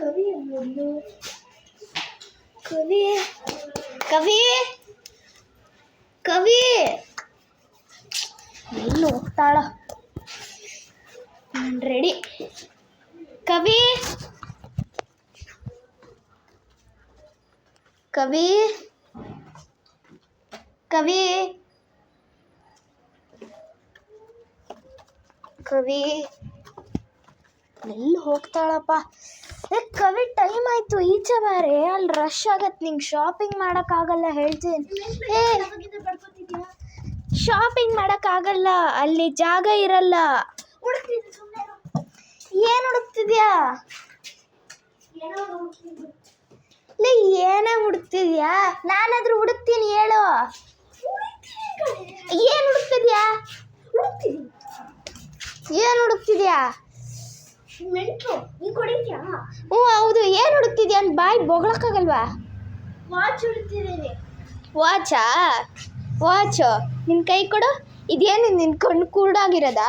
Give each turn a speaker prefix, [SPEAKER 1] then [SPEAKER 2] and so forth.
[SPEAKER 1] ಕವಿ ಒಂದು ಕವಿ ಕವಿ ಕವಿ ಎಲ್ಲಿ ಹೋಗ್ತಾಳ? ನಾನು ರೆಡಿ. ಕವಿ ಕವಿ ಕವಿ ಕವಿ ಎಲ್ಲಿ ಹೋಗ್ತಾಳಪ್ಪ? ಕವಿ ಟೈಮ್ ಆಯ್ತು, ಈಚೆ ಬಾರೆ, ಅಲ್ಲಿ ರಶ್ ಆಗತ್ತೆ. ನಿಂಗೆ ಶಾಪಿಂಗ್ ಮಾಡೋಕ್ಕಾಗಲ್ಲ ಹೇಳ್ತೀನಿ. ಶಾಪಿಂಗ್ ಮಾಡೋಕ್ಕಾಗಲ್ಲ, ಅಲ್ಲಿ ಜಾಗ ಇರಲ್ಲ. ಏನು ಹುಡುಕ್ತಿದ್ಯಾ? ಏನೇ ಹುಡುಕ್ತಿದ್ಯಾ? ನಾನಾದ್ರೂ ಹುಡುಕ್ತೀನಿ, ಹೇಳು. ಏನು ಹುಡುಕ್ತಿದ್ಯಾ? ಏನು ಹುಡುಕ್ತಿದ್ಯಾ? ಹ್ಞೂ ಹೌದು, ಏನು ಹುಡುಕ್ತಿದ್ಯಾ ಅಂತ ಬಾಯಿ ಬೊಗಳಕ್ಕಾಗಲ್ವಾ?
[SPEAKER 2] ವಾಚ್ ಹುಡುಕ್ತಿದ್ದೀನಿ.
[SPEAKER 1] ವಾಚಾ? ವಾಚು ನಿನ್ನ ಕೈ ಕೊಡು. ಇದೇನು ನಿನ್ನ ಕಣ್ಣು ಕುರುಡಾಗಿರೋದಾ?